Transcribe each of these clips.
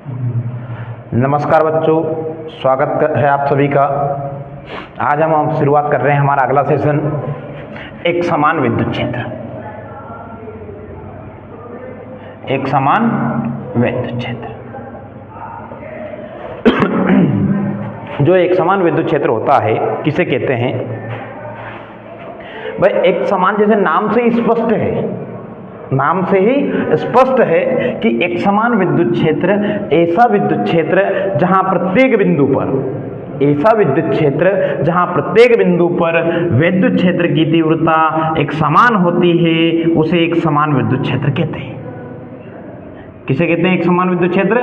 नमस्कार बच्चों, स्वागत है आप सभी का। आज हम शुरुआत कर रहे हैं हमारा अगला सेशन, एक समान विद्युत क्षेत्र। एक समान विद्युत क्षेत्र जो एक समान विद्युत क्षेत्र होता है किसे कहते हैं? भाई एक समान जैसे नाम से ही स्पष्ट है, नाम से ही स्पष्ट है कि एक समान विद्युत क्षेत्र ऐसा विद्युत क्षेत्र जहां प्रत्येक बिंदु पर, ऐसा विद्युत क्षेत्र जहां प्रत्येक बिंदु पर विद्युत क्षेत्र की तीव्रता एक समान होती है, उसे एक समान विद्युत क्षेत्र कहते हैं। किसे कहते हैं एक समान विद्युत क्षेत्र?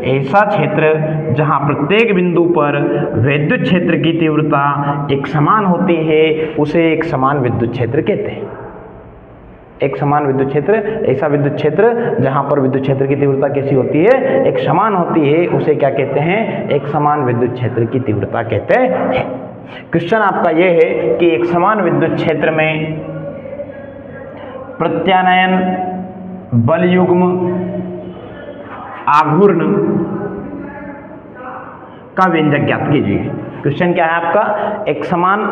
ऐसा क्षेत्र जहां प्रत्येक बिंदु पर विद्युत क्षेत्र की तीव्रता एक समान होती है, उसे एक समान विद्युत क्षेत्र कहते हैं। एक समान विद्युत क्षेत्र, ऐसा विद्युत क्षेत्र जहां पर विद्युत क्षेत्र की तीव्रता कैसी होती है? एक समान होती है, उसे क्या कहते हैं? एक समान विद्युत क्षेत्र की तीव्रता कहते हैं। क्वेश्चन आपका यह है कि एक समान विद्युत क्षेत्र में प्रत्यानयन बल युग्म आघूर्ण का व्यंजक ज्ञात कीजिए। क्वेश्चन क्या है आपका? एक समान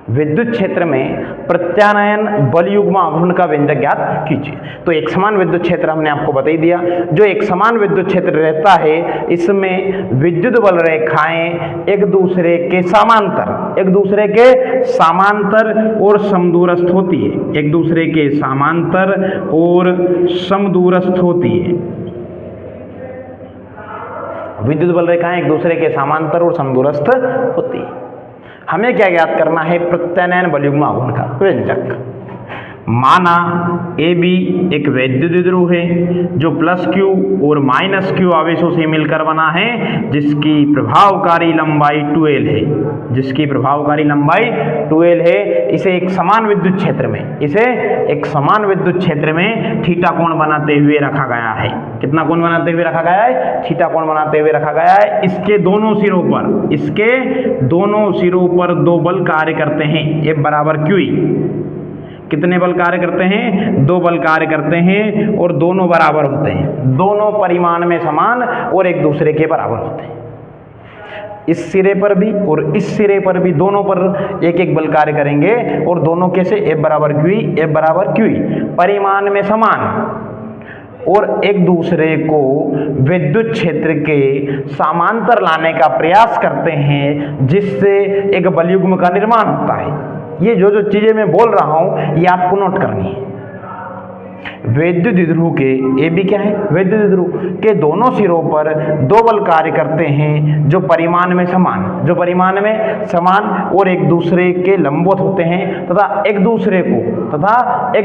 विद्युत क्षेत्र में प्रत्यानयन बल युग्म आघूर्ण का व्यंजक ज्ञात कीजिए। तो एक समान विद्युत क्षेत्र हमने आपको बता ही दिया। जो एक समान विद्युत क्षेत्र रहता है, इसमें विद्युत बल रेखाएं एक दूसरे के समांतर और समदूरस्थ होती है। एक दूसरे के समांतर और समदूरस्थ होती है। विद्युत बल रेखाएं एक दूसरे के समांतर और समदूरस्थ होती है। हमें क्या ज्ञात करना है? प्रत्यानयन बल युग्म आघूर्ण का व्यंजक। माना AB एक वैद्युत द्विध्रुव है जो +Q और -Q आवेशों से मिलकर बना है, जिसकी प्रभावकारी लंबाई 2L है। जिसकी प्रभावकारी लंबाई 2L है। इसे एक समान विद्युत क्षेत्र में थीटा कोण बनाते हुए रखा गया है। कितना कोण बनाते हुए रखा गया है? थीटा कोण बनाते हुए रखा गया है। इसके दोनों सिरों पर दो बल कार्य करते हैं, F बराबर QE। कितने बल कार्य करते हैं? दो बल कार्य करते हैं और दोनों बराबर होते हैं। दोनों परिमाण में समान और एक दूसरे के बराबर होते हैं। इस सिरे पर भी और इस सिरे पर भी दोनों पर एक एक बल कार्य करेंगे और दोनों कैसे? F बराबर QE परिमाण में समान और एक दूसरे को विद्युत क्षेत्र के समांतर लाने का प्रयास करते हैं, जिससे एक बल युग्म का निर्माण होता है। ये जो चीजें मैं बोल रहा हूं, ये आपको नोट करनी है। वैद्युत द्विध्रुव के AB क्या है? वैद्युत द्विध्रुव के दोनों सिरों पर दो बल कार्य करते हैं जो परिमाण में समान और एक दूसरे के लंबवत होते हैं तथा एक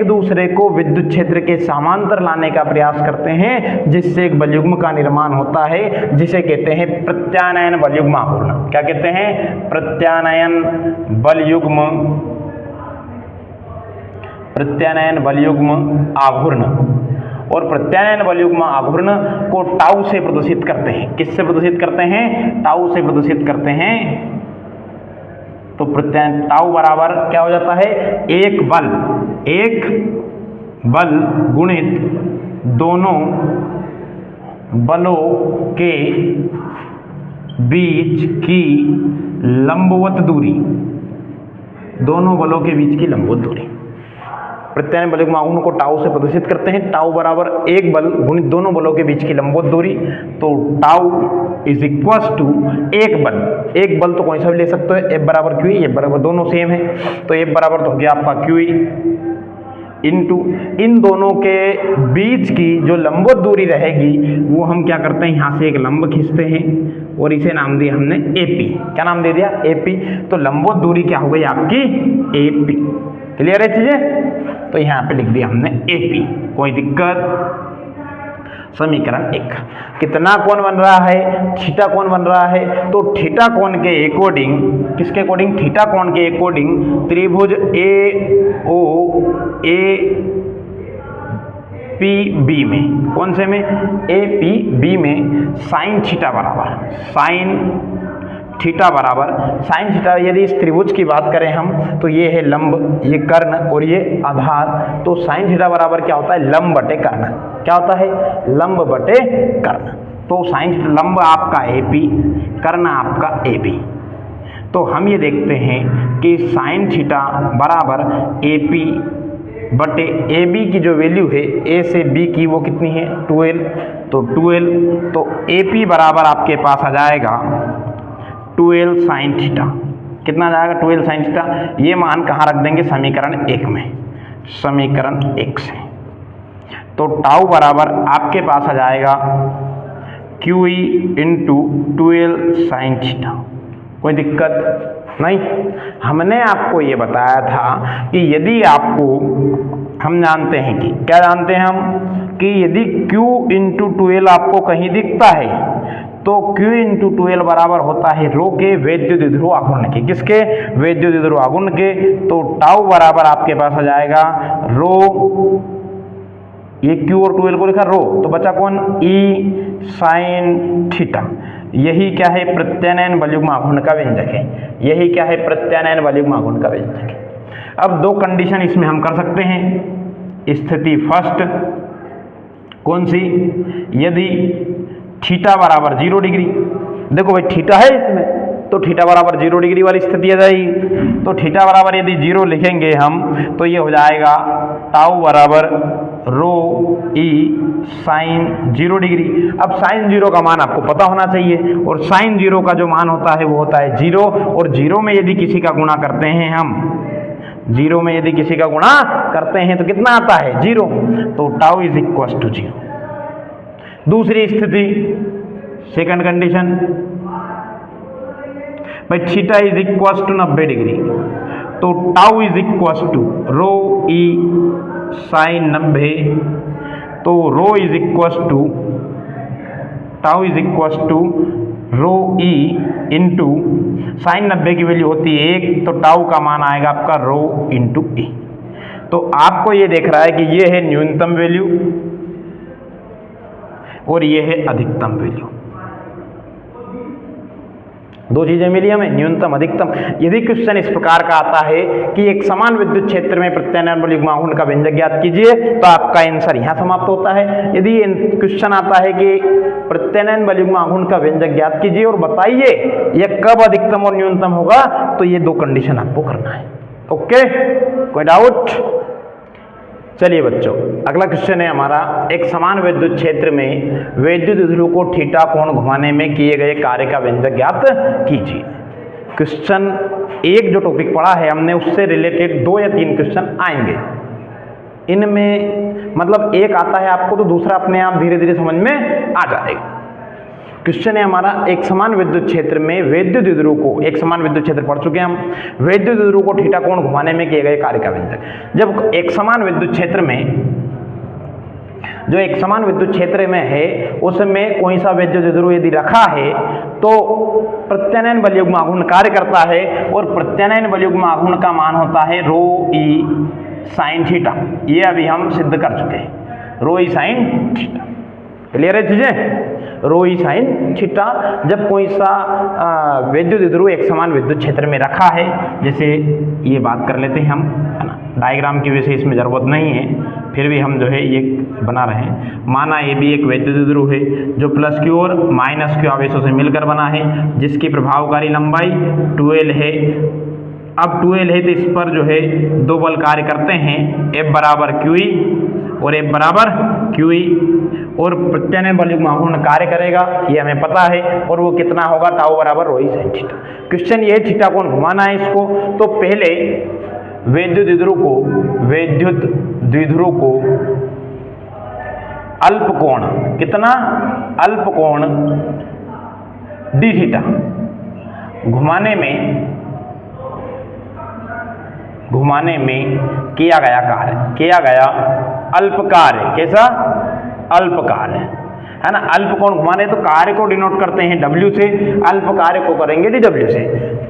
दूसरे को विद्युत क्षेत्र के समांतर लाने का प्रयास करते हैं, जिससे एक बल युग्म का निर्माण होता है, जिसे कहते हैं प्रत्यानयन बल युग्म आघूर्ण। क्या कहते हैं? प्रत्यानयन बल युग्म आघूर्ण। और प्रत्यानयन बल युग्म आघूर्ण को टाउ से प्रदर्शित करते हैं। किससे प्रदर्शित करते हैं? टाउ से प्रदर्शित करते हैं। तो टाउ बराबर क्या हो जाता है? एक बल गुणित दोनों बलों के बीच की लंबवत दूरी। दोनों बलों के बीच की लंबवत दूरी। प्रत्यानयन बल युग्म आघूर्ण को टाउ से प्रदर्शित करते हैं। टाउ बराबर एक बल गुणित दोनों बलों के बीच की लंबवत दूरी। तो टाउ इज इक्वल्स टू एक बल तो कोई सा भी ले सकते हो। F बराबर QE, F बराबर दोनों सेम है, तो F बराबर तो हो गया आपका QE इंटू इन दोनों के बीच की जो लंबवत दूरी रहेगी, वो हम क्या करते हैं? यहाँ से एक लंब खींचते हैं और इसे नाम दिया हमने AP। क्या नाम दे दिया? AP। तो लंबवत दूरी क्या हो गई आपकी? AP। क्लियर है चीजें? तो यहाँ पे लिख दिया हमने AP। कोई दिक्कत? समीकरण 1। कितना कोण बन रहा है? थीटा कोण बन रहा है। तो थीटा कोण के अकॉर्डिंग, किसके अकॉर्डिंग? थीटा कोण के अकॉर्डिंग त्रिभुज AOAPB में, कौन से में? APB में साइन थीटा बराबर यदि इस त्रिभुज की बात करें हम, तो ये है लंब, ये कर्ण और ये आधार। तो साइन थीटा बराबर क्या होता है? लंब बटे कर्ण। क्या होता है? लंब बटे कर्ण। तो साइन थीटा लंब आपका AP, कर्ण आपका AB। तो हम ये देखते हैं कि साइन थीटा बराबर AP बटे AB की जो वैल्यू है A से B की वो कितनी है 12, तो 12, तो AP बराबर आपके पास आ जाएगा 12 साइन थीटा। कितना आ जाएगा 12 साइन थीटा। ये मान कहाँ रख देंगे समीकरण 1 में, समीकरण 1 से। तो टाउ बराबर आपके पास आ जाएगा QE इंटू 12 साइन थीटा। कोई दिक्कत नहीं। हमने आपको ये बताया था कि यदि आपको, हम जानते हैं कि क्या जानते हैं हम कि यदि Q इंटू 12 आपको कहीं दिखता है तो Q इंटू 12 बराबर होता है रो के वैद्युत द्विध्रुव आघूर्ण के। किसके? वैद्युत द्विध्रुव आघूर्ण के। तो टाउ बराबर आपके पास आ जाएगा रो, ये Q और 12 को लिखा रो, तो बचा कौन E साइन थीटा। यही क्या है प्रत्यानयन बलयुग्म आघूर्ण का व्यंजक है। यही क्या है प्रत्यानयन बलयुग्म आघूर्ण का व्यंजक है। अब दो कंडीशन इसमें हम कर सकते हैं। स्थिति फर्स्ट कौन सी? यदि थीटा बराबर 0 डिग्री, देखो भाई थीटा है इसमें, तो थीटा बराबर 0 डिग्री वाली स्थिति आ जाएगी। तो थीटा बराबर यदि 0 लिखेंगे हम तो ये हो जाएगा टाउ बराबर रो E साइन 0 डिग्री। अब साइन 0 का मान आपको पता होना चाहिए, और साइन 0 का जो मान होता है वो होता है 0, और 0 में यदि किसी का गुणा करते हैं हम, 0 में यदि किसी का गुणा करते हैं तो कितना आता है 0, तो टाउ इज इक्वल टू 0। दूसरी स्थिति सेकंड कंडीशन, भाई theta is equal to 90 degree, तो tau is equal to rho E sine 90, तो rho is equal to tau is equal to rho E into sine 90 की वैल्यू होती है 1, तो tau का मान आएगा आपका रो इंटू E। तो आपको ये देख रहा है कि ये है न्यूनतम वैल्यू और ये है अधिकतम वैल्यू। दो चीजें मिली हमें, न्यूनतम अधिकतम। यदि क्वेश्चन इस प्रकार का आता है कि एक समान विद्युत क्षेत्र में प्रत्यानयन बलयुग्म आघूर्ण का व्यंजक ज्ञात कीजिए, तो आपका आंसर यहाँ समाप्त होता है। यदि क्वेश्चन आता है कि प्रत्यानयन बलयुग्म आघूर्ण का व्यंजक ज्ञात कीजिए और बताइए यह कब अधिकतम और न्यूनतम होगा, तो ये दो कंडीशन आपको करना है। ओके, कोई डाउट? चलिए बच्चों, अगला क्वेश्चन है हमारा, एक समान विद्युत क्षेत्र में वैद्युत द्विध्रुव को थीटा कोण घुमाने में किए गए कार्य का व्यंजक ज्ञात कीजिए। क्वेश्चन एक जो टॉपिक पढ़ा है हमने उससे रिलेटेड 2 या 3 क्वेश्चन आएंगे। इनमें मतलब एक आता है आपको तो दूसरा अपने आप धीरे धीरे समझ में आ जाएगा। क्वेश्चन है हमारा, एक समान विद्युत क्षेत्र में वैद्युत द्विध्रुव को, एक समान विद्युत क्षेत्र पढ़ चुके हैं हम, वैद्युत द्विध्रुव को थीटा कोण घुमाने में किए गए कार्य का व्यंजक। जब एक समान विद्युत क्षेत्र में, जो एक समान विद्युत क्षेत्र में है उसमें कोई सा वैद्युत द्विध्रुव यदि रखा है तो प्रत्यानयन बलयुग्म आघूर्ण कार्य करता है, और प्रत्यानयन बलयुग्म आघूर्ण का मान होता है रो E साइन थीटा। ये अभी हम सिद्ध कर चुके हैं, रो E साइन थीटा। क्लियर है चीजें? रो E साइन थीटा जब कोई सा वैद्युत द्विध्रुव एक समान विद्युत क्षेत्र में रखा है, जैसे ये बात कर लेते हैं हम, है ना, डायग्राम की वजह से इसमें जरूरत नहीं है, फिर भी हम जो है ये बना रहे हैं। माना ये भी एक वैद्युत द्विध्रुव है जो प्लस Q और माइनस Q आवेशों से मिलकर बना है, जिसकी प्रभावकारी लंबाई 12 है। अब 12 है तो इस पर जो है दो बल कार्य करते हैं, F बराबर QE और F बराबर QE, और प्रत्यानयन बलयुग्म आघूर्ण कार्य करेगा ये हमें पता है, और वो कितना होगा टाउ बराबर रो E साइन थीटा। क्वेश्चन ये थीटा कोण घुमाना है इसको, तो पहले वैद्युत द्विध्रुव को अल्प कोण, कितना अल्प कोण d थीटा घुमाने में किया गया अल्प कार्य। कैसा? अल्प कार्य, है ना। अल्प कोण घुमाने तो कार्य को डिनोट करते हैं W से, अल्प कार्य को करेंगे dW से।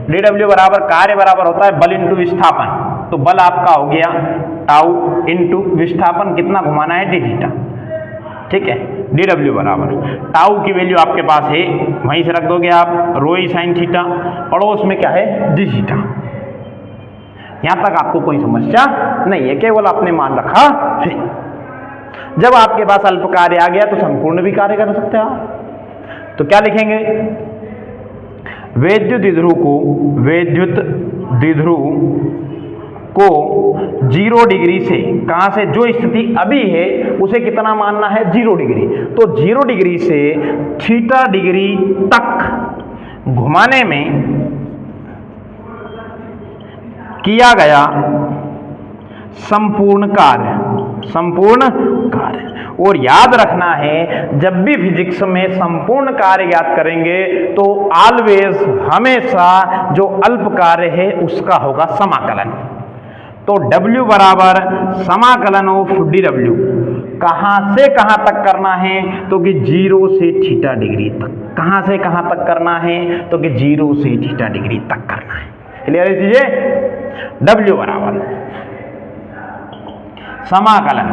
dW बराबर कार्य बराबर होता है बल इंटू विस्थापन, तो बल आपका हो गया टाउ इंटू विस्थापन, कितना घुमाना है d थीटा। ठीक है, dW बराबर टाउ की वैल्यू आपके पास है, वहीं से रख दोगे आप रो E साइन थीटा, पड़ोस में क्या है d थीटा। यहां तक आपको कोई समस्या नहीं है, केवल आपने मान रखा है। जब आपके पास अल्प कार्य आ गया तो संपूर्ण भी कार्य कर सकते हैं आप। तो क्या लिखेंगे, वैद्युत द्विध्रुव को 0 डिग्री से, कहां से, जो स्थिति अभी है उसे कितना मानना है, 0 डिग्री। तो 0 डिग्री से थीटा डिग्री तक घुमाने में किया गया संपूर्ण कार्य। और याद रखना है, जब भी फिजिक्स में संपूर्ण कार्य ज्ञात करेंगे तो ऑलवेज, हमेशा जो अल्प कार्य है उसका होगा समाकलन। तो W बराबर समाकलन ऑफ dW, कहां से कहां तक करना है, तो कि 0 से थीटा डिग्री तक। कहां से कहां तक करना है, तो कि 0 से थीटा डिग्री तक करना है। क्लियर है चीजें। W बराबर समाकलन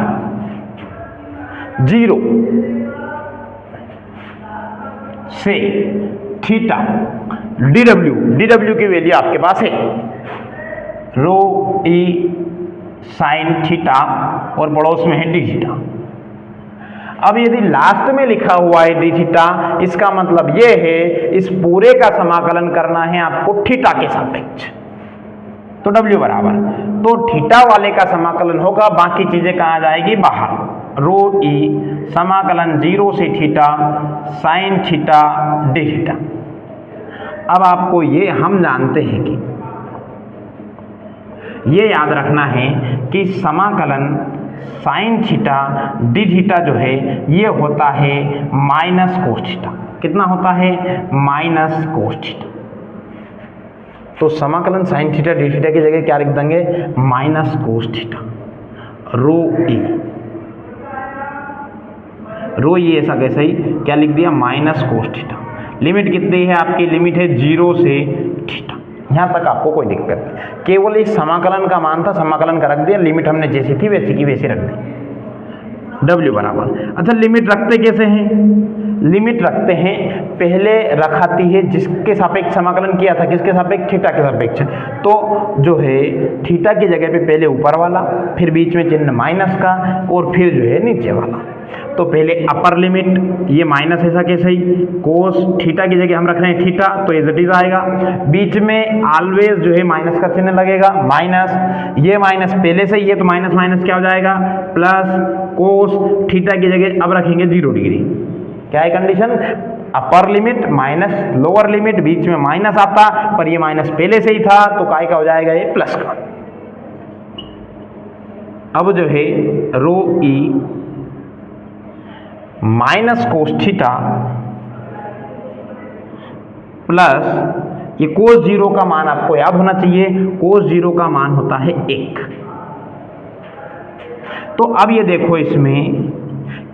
0 से थीटा dW की वैल्यू आपके पास है रो ई साइन थीटा और पड़ोस में है डी थीटा। अब यदि लास्ट में लिखा हुआ है डी थीटा, इसका मतलब यह है इस पूरे का समाकलन करना है आपको थीटा के सापेक्ष। तो W बराबर, तो थीटा वाले का समाकलन होगा, बाकी चीजें कहां जाएगी, बाहर। रो ई समाकलन 0 से theta sine theta d theta. अब आपको ये हम जानते हैं कि ये याद रखना है कि समाकलन साइन थीटा डी थीटा जो है ये होता है माइनस कोस थीटा। कितना होता है, माइनस कोस थीटा। तो समाकलन साइन थीटा डी थीटा की जगह क्या लिख देंगे, माइनस कोस थीटा। रो ई ऐसा कैसे ही क्या लिख दिया, माइनस कोस थीटा। लिमिट कितनी है आपकी, लिमिट है 0 से थीटा। यहां तक आपको कोई दिक्कत नहीं, केवल इस समाकलन का मान था, समाकलन का रख दिया, लिमिट हमने जैसी थी वैसी की वैसी रख दी। W बराबर, अच्छा लिमिट रखते कैसे हैं, लिमिट रखते हैं, पहले रखाती है जिसके सापेक्ष समाकलन किया था, किसके सापेक्ष, थीटा के सापेक्ष। तो जो है थीटा की जगह पे पहले ऊपर वाला, फिर बीच में चिन्ह माइनस का, और फिर जो है नीचे वाला। तो पहले अपर लिमिट, ये माइनस ऐसा कैसे ही, कोस थीटा की जगह हम रख रहे हैं थीटा, तो एज इट इज आएगा। बीच में ऑलवेज जो है माइनस का चिन्ह लगेगा, माइनस, ये माइनस पहले से ही है तो माइनस माइनस क्या हो जाएगा, प्लस कोस थीटा की जगह अब रखेंगे 0 डिग्री। क्या है condition, upper limit minus lower limit, बीच में माइनस आता, पर ये माइनस पहले से ही था तो काय का हो जाएगा, ये प्लस का। अब जो है रो E minus cos theta plus ये कोस 0 का मान आपको याद होना चाहिए, कोस 0 का मान होता है 1। तो अब ये देखो इसमें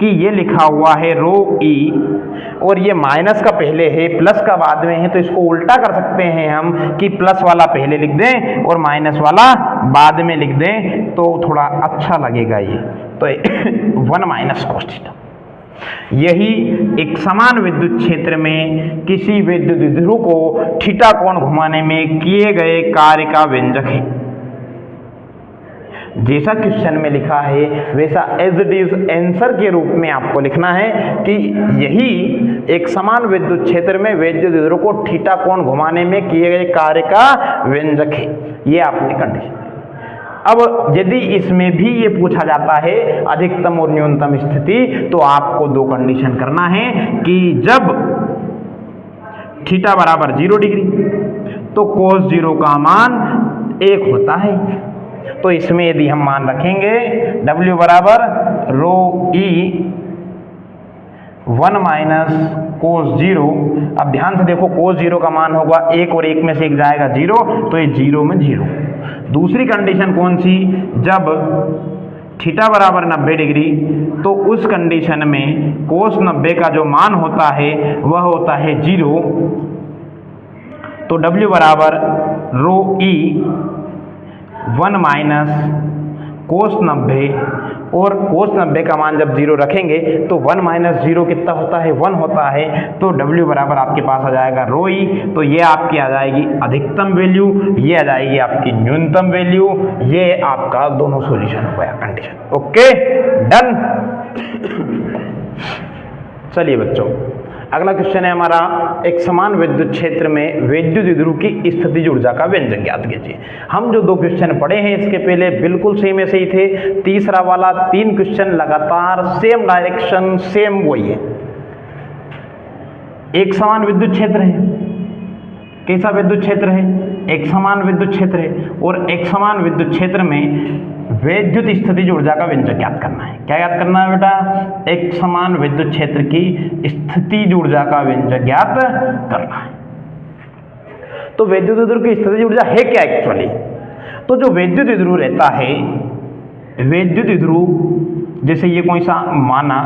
कि ये लिखा हुआ है रो ई, और ये माइनस का पहले है प्लस का बाद में है, तो इसको उल्टा कर सकते हैं हम कि प्लस वाला पहले लिख दें और माइनस वाला बाद में लिख दें, तो थोड़ा अच्छा लगेगा ये। तो 1 माइनस कोस थीटा, यही एक समान विद्युत क्षेत्र में किसी विद्युत द्विध्रुव को थीटा कोण घुमाने में किए गए कार्य का व्यंजक है। जैसा क्वेश्चन में लिखा है वैसा एज इट इज आंसर के रूप में आपको लिखना है कि यही एक समान विद्युत क्षेत्र में विद्युत द्विध्रुव को थीटा कोण घुमाने में किए गए कार्य का व्यंजक है। ये आपने कंडीशन। अब यदि इसमें भी ये पूछा जाता है अधिकतम और न्यूनतम स्थिति, तो आपको 2 कंडीशन करना है कि जब थीटा बराबर 0 डिग्री तो कोस 0 का मान 1 होता है। तो इसमें यदि हम मान रखेंगे W बराबर रो ई 1 माइनस कोस 0, अब ध्यान से देखो कोस 0 का मान होगा 1 और 1 में से 1 जाएगा 0, तो ये 0 में 0। दूसरी कंडीशन कौन सी, जब थीटा बराबर 90 डिग्री, तो उस कंडीशन में कोस 90 का जो मान होता है वह होता है 0। तो W बराबर रो ई 1 माइनस कोस 90, और कोस 90 का मान जब 0 रखेंगे तो 1 माइनस 0 कितना होता है, 1 होता है। तो W बराबर आपके पास आ जाएगा रो ई, तो ये आपकी आ जाएगी अधिकतम वैल्यू, ये आ जाएगी आपकी न्यूनतम वैल्यू। ये आपका दोनों सॉल्यूशन हो गया कंडीशन। Okay done. चलिए बच्चों अगला क्वेश्चन है हमारा, एक समान विद्युत क्षेत्र में विद्युत द्विध्रुव की स्थितिज ऊर्जा का व्यंजक ज्ञात कीजिए। हम जो 2 क्वेश्चन पढ़े हैं इसके पहले बिल्कुल सेम ऐसे ही थे। तीसरा वाला 3 क्वेश्चन लगातार सेम डायरेक्शन सेम वही है। एक समान विद्युत क्षेत्र है, कैसा विद्युत क्षेत्र है, एक समान विद्युत क्षेत्र है, और एक समान विद्युत क्षेत्र में विद्युत स्थितिज ऊर्जा का व्यंजक ज्ञात करना है। क्या ज्ञात करना है बेटा? एक समान विद्युत क्षेत्र की स्थितिज ऊर्जा का व्यंजक ज्ञात करना है। तो विद्युत द्विध्रुव की स्थितिज ऊर्जा है क्या एक्चुअली? तो जो विद्युत द्विध्रुव रहता है, विद्युत द्विध्रुव जैसे ये कोई सा माना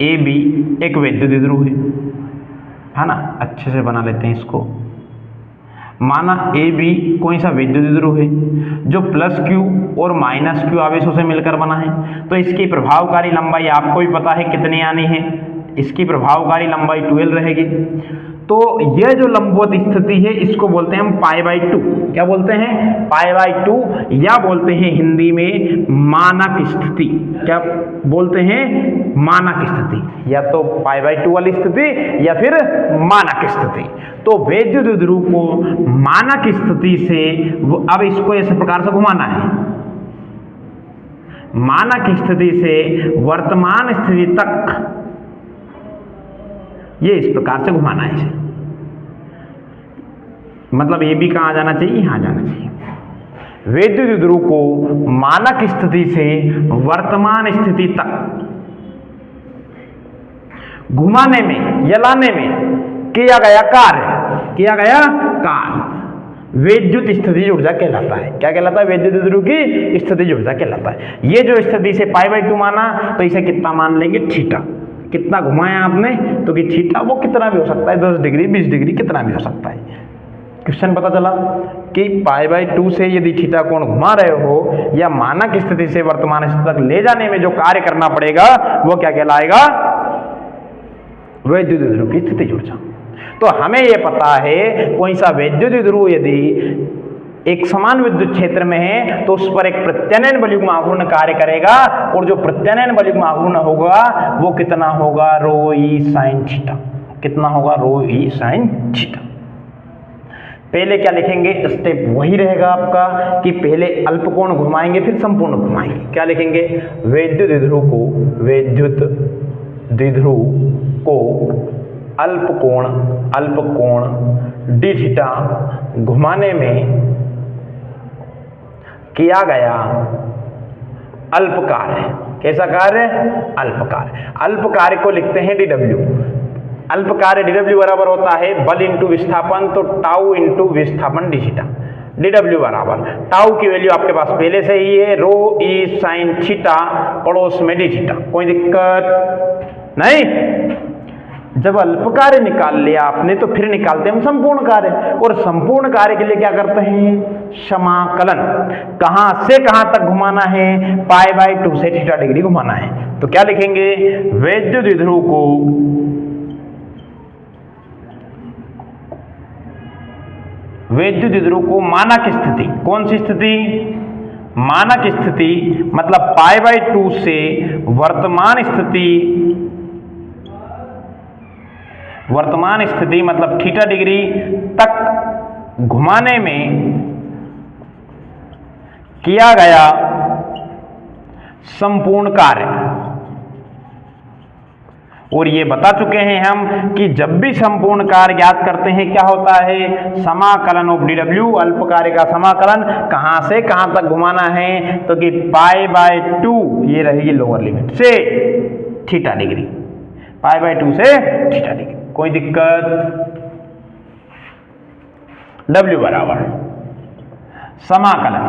ए बी एक विद्युत द्विध्रुव है ना, अच्छे से बना लेते हैं इसको। माना ए बी कोई सा विद्युत द्विध्रुव है जो प्लस क्यू और माइनस क्यू आवेशों से मिलकर बना है। तो इसकी प्रभावकारी लंबाई आपको भी पता है कितनी आनी है, इसकी प्रभावकारी लंबाई 12 रहेगी। तो यह जो लंबवत स्थिति है इसको बोलते हैं हम π/2। क्या बोलते हैं? π/2, या बोलते हैं हिंदी में मानक स्थिति। क्या बोलते हैं? मानक स्थिति, या तो π/2 वाली स्थिति या फिर मानक स्थिति। तो विद्युत द्विध्रुव को मानक स्थिति से, अब इसको इस प्रकार से घुमाना है, मानक स्थिति से वर्तमान स्थिति तक ये इस प्रकार से घुमाना है इसे। मतलब ये भी कहाँ जाना चाहिए? यहाँ जाना चाहिए। विद्युत द्विध्रुव को मानक स्थिति से वर्तमान स्थिति तक घुमाने में या लाने में किया गया कार्य विद्युत स्थितिज ऊर्जा कहलाता है। क्या कहलाता है? विद्युत द्विध्रुव की स्थितिज ऊर्जा कहलाता है। ये जो स्थिति से π/2 माना, तो इसे कितना मान लेंगे? थीटा। कितना घुमाया आपने? तो कि थीटा वो कितना भी हो सकता है, 10 डिग्री 20 डिग्री कितना भी हो सकता है। क्वेश्चन पता चला कि π/2 से यदि थीटा कोण घुमा रहे हो या मानक स्थिति से वर्तमान स्थिति तक ले जाने में जो कार्य करना पड़ेगा वो क्या कहलाएगा? विद्युत द्विध्रुव की स्थितिज ऊर्जा। तो हमें यह पता है कोई सा विद्युत द्विध्रुव यदि एक समान विद्युत क्षेत्र में है तो उस पर एक प्रत्यानयन बलयुग्म आघूर्ण कार्य करेगा, और जो प्रत्यानयन बलयुग्म आघूर्ण होगा वो कितना होगा? ρe sin theta. कितना होगा? ρe sin theta. पहले क्या लिखेंगे? स्टेप वही रहेगा आपका कि पहले अल्पकोण घुमाएंगे फिर संपूर्ण घुमाएंगे। क्या लिखेंगे? विद्युत द्विध्रुव को अल्पकोण d थीटा घुमाने में किया गया अल्प कार्य। कैसा कार्य? अल्प कार्य। अल्प कार्य को लिखते हैं dw। अल्प कार्य dw बराबर होता है बल इंटू विस्थापन, तो टाउ इंटू विस्थापन d थीटा। dw बराबर टाउ की वैल्यू आपके पास पहले से ही है, ρe sin थीटा पड़ोस में d थीटा। कोई दिक्कत नहीं। जब अल्प कार्य निकाल लिया आपने तो फिर निकालते हैं हम संपूर्ण कार्य, और संपूर्ण कार्य के लिए क्या करते हैं? समाकलन। कहां से कहां तक घुमाना है? π/2 से थीटा डिग्री घुमाना है। तो क्या लिखेंगे? विद्युत द्विध्रुव को मानक स्थिति, कौन सी स्थिति? मानक स्थिति, मतलब π/2 से वर्तमान स्थिति मतलब थीटा डिग्री तक घुमाने में किया गया संपूर्ण कार्य। और ये बता चुके हैं हम कि जब भी संपूर्ण कार्य ज्ञात करते हैं क्या होता है? समाकलन ऑफ dw, अल्प कार्य का समाकलन कहां से कहां तक घुमाना है? तो कि π/2 ये रहेगी लोअर लिमिट से थीटा डिग्री, π/2 से थीटा डिग्री। कोई दिक्कत? W बराबर समाकलन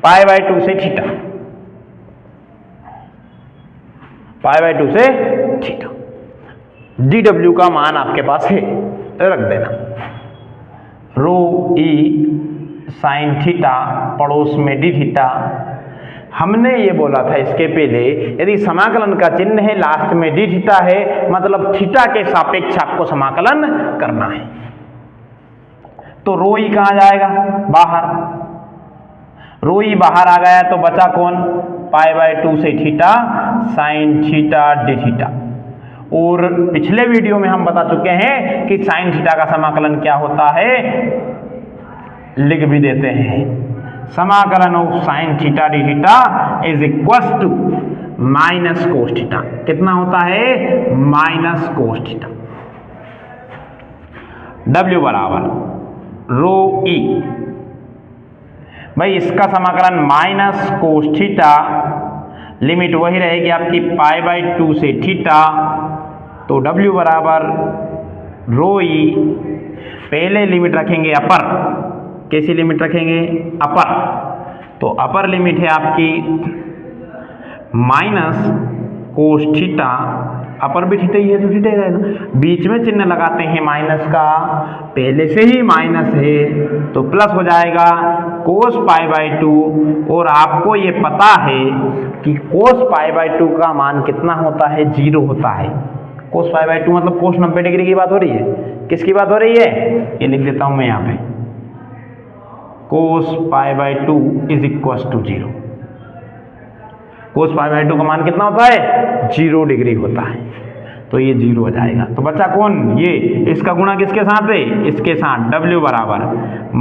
π/2 से थीटा, π/2 से थीटा। dw का मान आपके पास है, रख देना। ρe sin थीटा पड़ोस में d थीटा। हमने ये बोला था इसके पहले, यदि समाकलन का चिन्ह है लास्ट में d थीटा है, मतलब थीटा के सापेक्ष आपको समाकलन करना है। तो ρe कहाँ जाएगा? बाहर। ρe बाहर आ गया तो बचा कौन? π/2 से theta sin theta d theta. और पिछले वीडियो में हम बता चुके हैं कि साइन थीटा का समाकलन क्या होता है, लिख भी देते हैं। समाकलन of sine theta d theta is equal to minus cos theta. कितना होता है? Minus cos theta. W बराबर रो ई। भाई इसका समाकलन माइनस कोस थीटा, लिमिट वही रहेगी आपकी π/2 से थीटा, तो W बराबर रो ई। पहले लिमिट रखेंगे अपर। कैसी लिमिट रखेंगे? अपर। तो अपर लिमिट है आपकी माइनस कोस थीटा, अपर भी थीटा ही है तो थीटा ही रहेगा। बीच में चिन्ह लगाते हैं माइनस का, पहले से ही माइनस है तो प्लस हो जाएगा कोस π/2। और आपको ये पता है कि कोस π/2 का मान कितना होता है? 0 होता है। कोस π/2 मतलब कोस 90 डिग्री की बात हो रही है। किसकी बात हो रही है? ये लिख देता हूं मैं यहाँ पे, कोस π/2 इज इक्वल टू 0। कोस π/2 का मान कितना होता है? 0 डिग्री होता है। तो ये 0 हो जाएगा। तो बच्चा कौन? ये इसका गुणा किसके साथ है? इसके साथ। W बराबर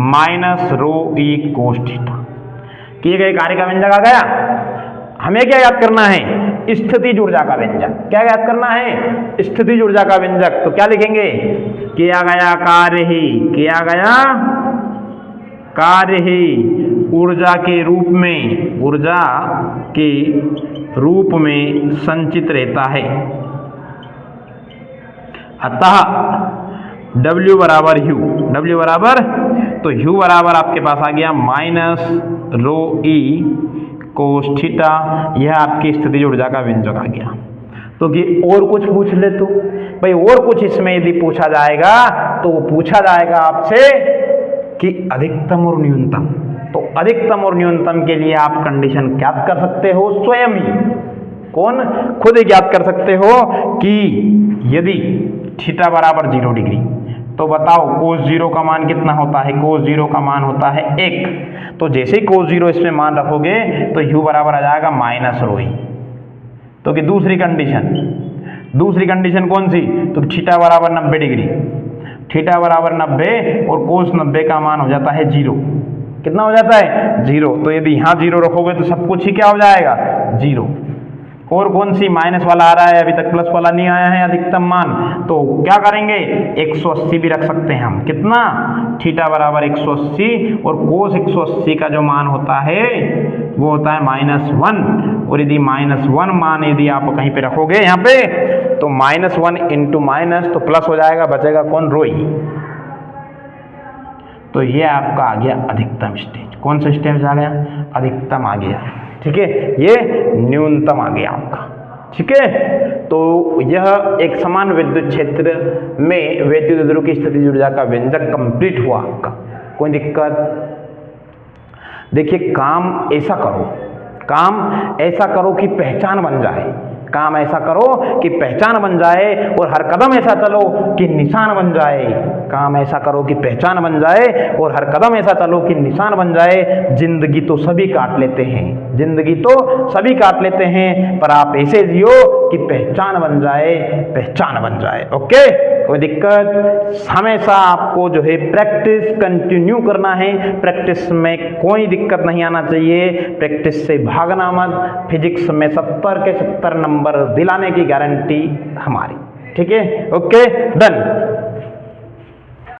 माइनस रो ई कोस थीटा। किए गए कार्य का व्यंजक आ गया। हमें क्या याद करना है? स्थितिज ऊर्जा का व्यंजक। क्या याद करना है? स्थितिज ऊर्जा का व्यंजक। तो क्या लिखेंगे? किया गया कार्य ही, किया गया कार्य ही ऊर्जा के रूप में, ऊर्जा के रूप में संचित रहता है। अतः W बराबर U। W बराबर, तो U बराबर आपके पास आ गया माइनस रो ई कोस थीटा। यह आपकी स्थितिज ऊर्जा का व्यंजक आ गया। तो कि और कुछ पूछ ले तो भाई, और कुछ इसमें यदि पूछा जाएगा तो वो पूछा जाएगा आपसे कि अधिकतम और न्यूनतम। तो अधिकतम और न्यूनतम के लिए आप कंडीशन ज्ञात कर सकते हो स्वयं ही। कौन? खुद ही ज्ञात कर सकते हो कि यदि थीटा बराबर 0 डिग्री, तो बताओ कोस 0 का मान कितना होता है? कोस 0 का मान होता है 1। तो जैसे ही कोस 0 इसमें मान रखोगे तो U बराबर आ जाएगा माइनस रो ई। तो कि दूसरी कंडीशन कौन सी? तो थीटा बराबर 90 डिग्री, थीटा बराबर 90 और कोस 90 का मान हो जाता है 0। कितना हो जाता है? 0। तो यदि यहाँ 0 रखोगे तो सब कुछ ही क्या हो जाएगा? 0। और कौन सी? माइनस वाला आ रहा है, अभी तक प्लस वाला नहीं आया है अधिकतम मान। तो क्या करेंगे? 180 भी रख सकते हैं हम। कितना? थीटा बराबर 180 और कोस 180 का जो मान होता है वो होता है -1। और यदि -1 मान यदि आप कहीं पे रखोगे यहाँ पे, तो -1 इंटू माइनस तो प्लस हो जाएगा, बचेगा कौन? रो ई। तो ये आपका आ गया अधिकतम स्टेज। कौन सा स्टेज आ गया? अधिकतम आ गया। ठीक है, ये न्यूनतम आ गया आपका। ठीक है, तो यह एक समान विद्युत क्षेत्र में वैद्युत ध्रुव की स्थितिज ऊर्जा का व्यंजक कंप्लीट हुआ आपका। कोई दिक्कत? देखिए, काम ऐसा करो कि पहचान बन जाए। काम ऐसा करो कि पहचान बन जाए और हर कदम ऐसा चलो कि निशान बन जाए। काम ऐसा करो कि पहचान बन जाए और हर कदम ऐसा चलो कि निशान बन जाए। जिंदगी तो सभी काट लेते हैं, जिंदगी तो सभी काट लेते हैं, पर आप ऐसे जियो कि पहचान बन जाए, पहचान बन जाए। ओके, कोई दिक्कत? हमेशा आपको जो है प्रैक्टिस कंटिन्यू करना है। प्रैक्टिस में कोई दिक्कत नहीं आना चाहिए। प्रैक्टिस से भागना मत। फिजिक्स में 70 के 70 नंबर दिलाने की गारंटी हमारी। ठीक है, ओके, डन।